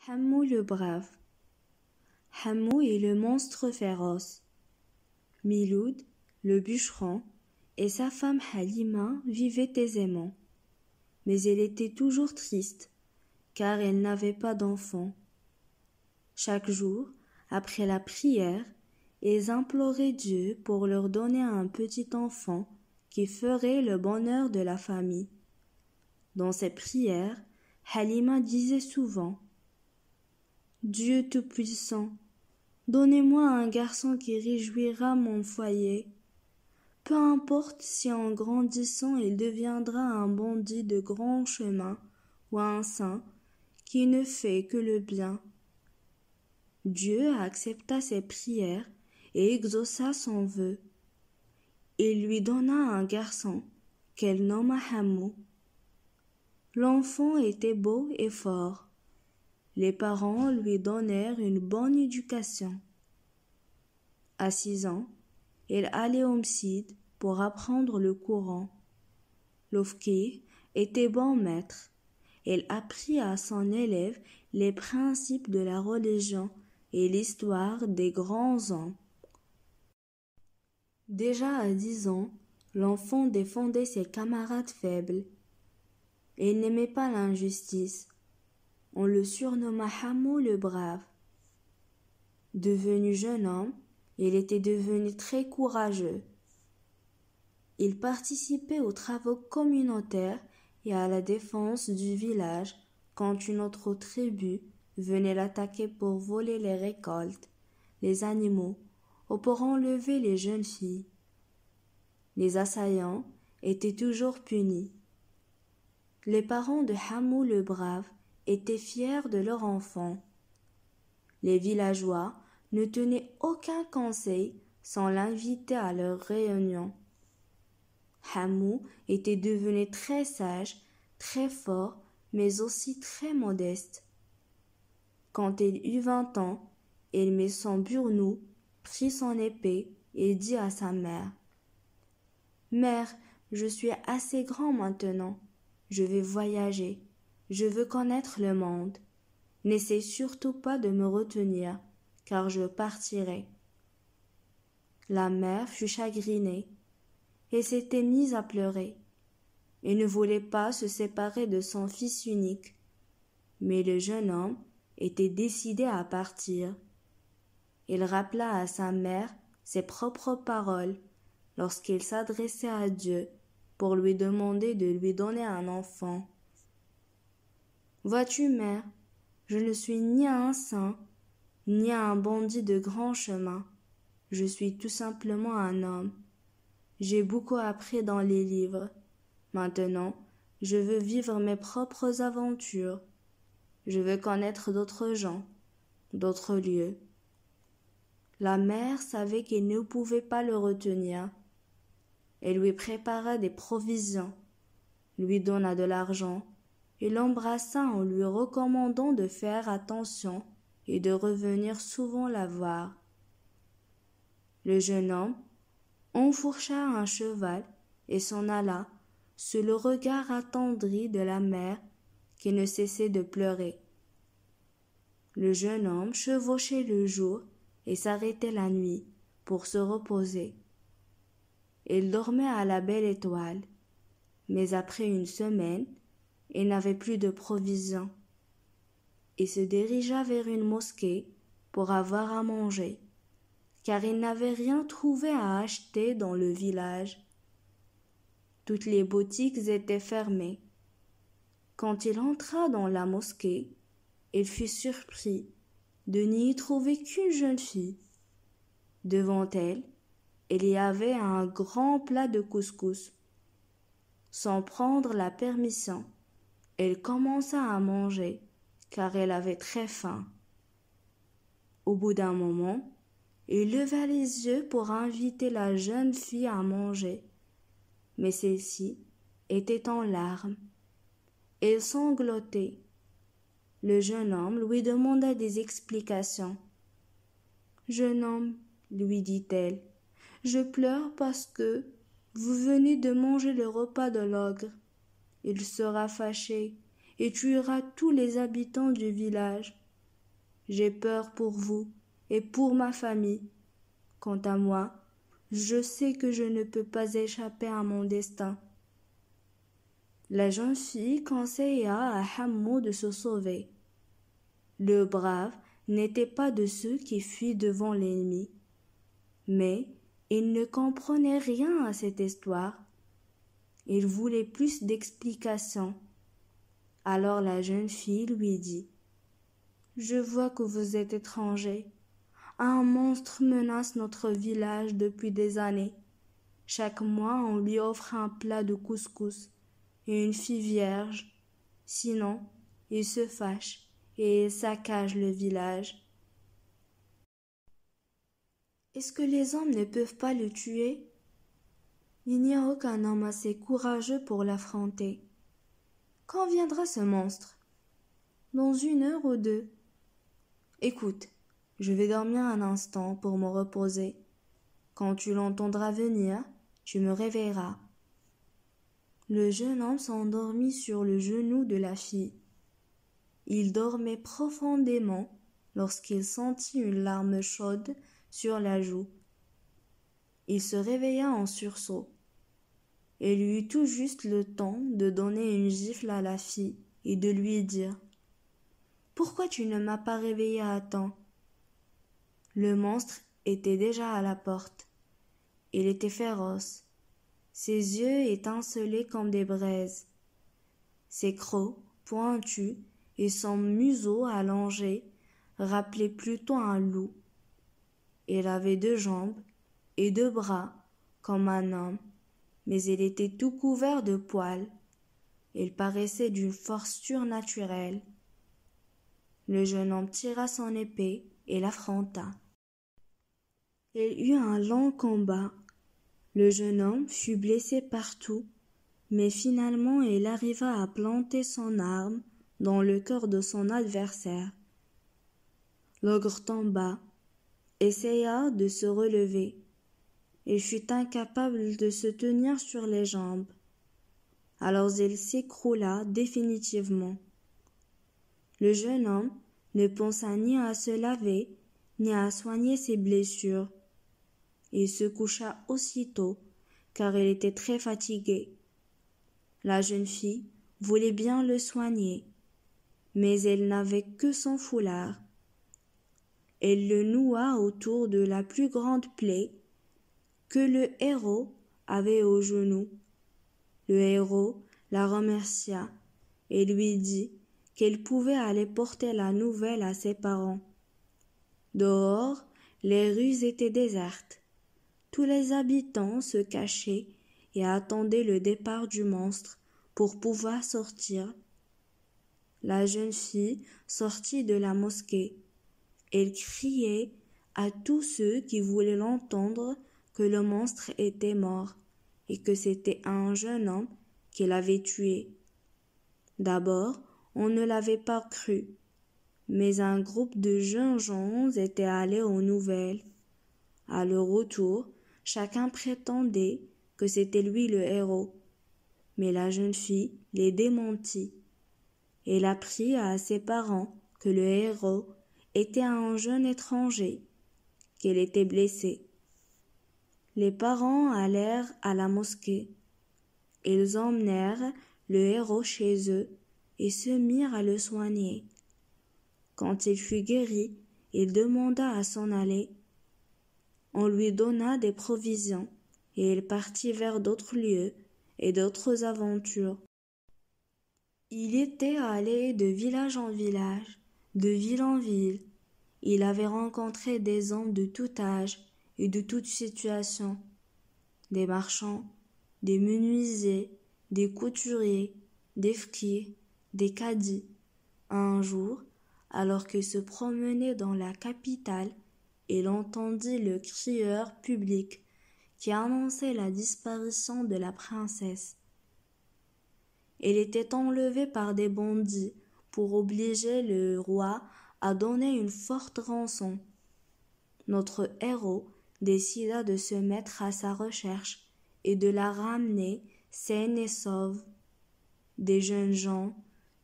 Hammou le brave. Hammou est le monstre féroce. Miloud, le bûcheron, et sa femme Halima vivaient aisément. Mais elle était toujours triste, car elle n'avait pas d'enfant. Chaque jour, après la prière, ils imploraient Dieu pour leur donner un petit enfant qui ferait le bonheur de la famille. Dans ses prières, Halima disait souvent: Dieu Tout-Puissant, donnez-moi un garçon qui réjouira mon foyer. Peu importe si en grandissant il deviendra un bandit de grand chemin ou un saint qui ne fait que le bien. Dieu accepta ses prières et exauça son vœu. Il lui donna un garçon qu'elle nomma Hammou. L'enfant était beau et fort. Les parents lui donnèrent une bonne éducation. À 6 ans, il allait au Msid pour apprendre le Coran. L'Ofki était bon maître. Il apprit à son élève les principes de la religion et l'histoire des grands hommes. Déjà à 10 ans, l'enfant défendait ses camarades faibles. Il n'aimait pas l'injustice. On le surnomma Hammou le brave. Devenu jeune homme, il était devenu très courageux. Il participait aux travaux communautaires et à la défense du village quand une autre tribu venait l'attaquer pour voler les récoltes, les animaux ou pour enlever les jeunes filles. Les assaillants étaient toujours punis. Les parents de Hammou le brave étaient fiers de leur enfant. Les villageois ne tenaient aucun conseil sans l'inviter à leurs réunions. Hammou était devenu très sage, très fort, mais aussi très modeste. Quand il eut 20 ans, il mit son burnous, prit son épée et dit à sa mère: « Mère, je suis assez grand maintenant. Je vais voyager. Je veux connaître le monde. N'essaie surtout pas de me retenir, car je partirai. » La mère fut chagrinée et s'était mise à pleurer. Elle ne voulait pas se séparer de son fils unique, mais le jeune homme était décidé à partir. Il rappela à sa mère ses propres paroles lorsqu'il s'adressait à Dieu pour lui demander de lui donner un enfant. « Vois-tu, mère, je ne suis ni un saint, ni un bandit de grand chemin. Je suis tout simplement un homme. J'ai beaucoup appris dans les livres. Maintenant, je veux vivre mes propres aventures. Je veux connaître d'autres gens, d'autres lieux. » La mère savait qu'il ne pouvait pas le retenir. Elle lui prépara des provisions, lui donna de l'argent et l'embrassa en lui recommandant de faire attention et de revenir souvent la voir. Le jeune homme enfourcha un cheval et s'en alla sous le regard attendri de la mère qui ne cessait de pleurer. Le jeune homme chevauchait le jour et s'arrêtait la nuit pour se reposer. Il dormait à la belle étoile, mais après une semaine, il n'avait plus de provisions. Il se dirigea vers une mosquée pour avoir à manger, car il n'avait rien trouvé à acheter dans le village. Toutes les boutiques étaient fermées. Quand il entra dans la mosquée, il fut surpris de n'y trouver qu'une jeune fille. Devant elle, il y avait un grand plat de couscous. Sans prendre la permission, elle commença à manger, car elle avait très faim. Au bout d'un moment, il leva les yeux pour inviter la jeune fille à manger, mais celle-ci était en larmes. Elle sanglotait. Le jeune homme lui demanda des explications. « Jeune homme, lui dit-elle, je pleure parce que vous venez de manger le repas de l'ogre. Il sera fâché et tuera tous les habitants du village. j'ai peur pour vous et pour ma famille. Quant à moi, je sais que je ne peux pas échapper à mon destin. » La jeune fille conseilla à Hammou de se sauver. Le brave n'était pas de ceux qui fuient devant l'ennemi, mais il ne comprenait rien à cette histoire. Il voulait plus d'explications. Alors la jeune fille lui dit: « Je vois que vous êtes étranger. Un monstre menace notre village depuis des années. Chaque mois, on lui offre un plat de couscous et une fille vierge. Sinon, il se fâche et il saccage le village. Est-ce que les hommes ne peuvent pas le tuer? Il n'y a aucun homme assez courageux pour l'affronter. Quand viendra ce monstre? Dans 1 heure ou 2. Écoute, je vais dormir un instant pour me reposer. Quand tu l'entendras venir, tu me réveilleras. » Le jeune homme s'endormit sur le genou de la fille. Il dormait profondément lorsqu'il sentit une larme chaude sur la joue. Il se réveilla en sursaut. Il eut tout juste le temps de donner une gifle à la fille et de lui dire: « Pourquoi tu ne m'as pas réveillé à temps ?» Le monstre était déjà à la porte. Il était féroce. Ses yeux étincelaient comme des braises. Ses crocs pointus et son museau allongé rappelaient plutôt un loup. Il avait 2 jambes et 2 bras comme un homme, mais il était tout couvert de poils. Il paraissait d'une force surnaturelle. Le jeune homme tira son épée et l'affronta. Il eut un long combat. Le jeune homme fut blessé partout, mais finalement il arriva à planter son arme dans le cœur de son adversaire. L'ogre tomba, essaya de se relever. Il fut incapable de se tenir sur les jambes. Alors il s'écroula définitivement. Le jeune homme ne pensa ni à se laver, ni à soigner ses blessures. Il se coucha aussitôt, car il était très fatigué. La jeune fille voulait bien le soigner, mais elle n'avait que son foulard. Elle le noua autour de la plus grande plaie que le héros avait au genou. Le héros la remercia et lui dit qu'elle pouvait aller porter la nouvelle à ses parents. Dehors, les rues étaient désertes. Tous les habitants se cachaient et attendaient le départ du monstre pour pouvoir sortir. La jeune fille sortit de la mosquée. Elle criait à tous ceux qui voulaient l'entendre que le monstre était mort et que c'était un jeune homme qui l'avait tué. D'abord, on ne l'avait pas cru, mais un groupe de jeunes gens était allé aux nouvelles. À leur retour, chacun prétendait que c'était lui le héros, mais la jeune fille les démentit. Elle apprit à ses parents que le héros était un jeune étranger, qu'elle était blessée. Les parents allèrent à la mosquée. Ils emmenèrent le héros chez eux et se mirent à le soigner. Quand il fut guéri, il demanda à s'en aller. On lui donna des provisions et il partit vers d'autres lieux et d'autres aventures. Il était allé de village en village, de ville en ville. Il avait rencontré des hommes de tout âge et de toute situation, des marchands, des menuisiers, des couturiers, des fkirs, des cadis. Un jour, alors qu'il se promenait dans la capitale, il entendit le crieur public qui annonçait la disparition de la princesse. Elle était enlevée par des bandits pour obliger le roi à donner une forte rançon. Notre héros décida de se mettre à sa recherche et de la ramener saine et sauve. Des jeunes gens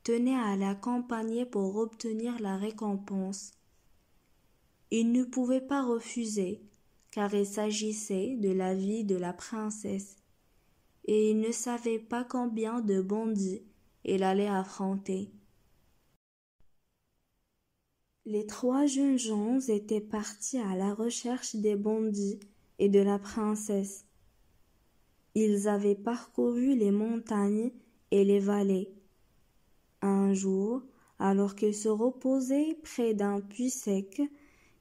tenaient à l'accompagner pour obtenir la récompense. Ils ne pouvaient pas refuser, car il s'agissait de la vie de la princesse, et ils ne savaient pas combien de bandits il allait affronter. Les trois jeunes gens étaient partis à la recherche des bandits et de la princesse. Ils avaient parcouru les montagnes et les vallées. Un jour, alors qu'ils se reposaient près d'un puits sec,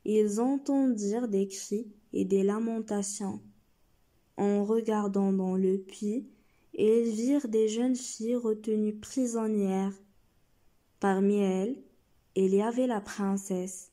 ils entendirent des cris et des lamentations. En regardant dans le puits, ils virent des jeunes filles retenues prisonnières. Parmi elles, il y avait la princesse.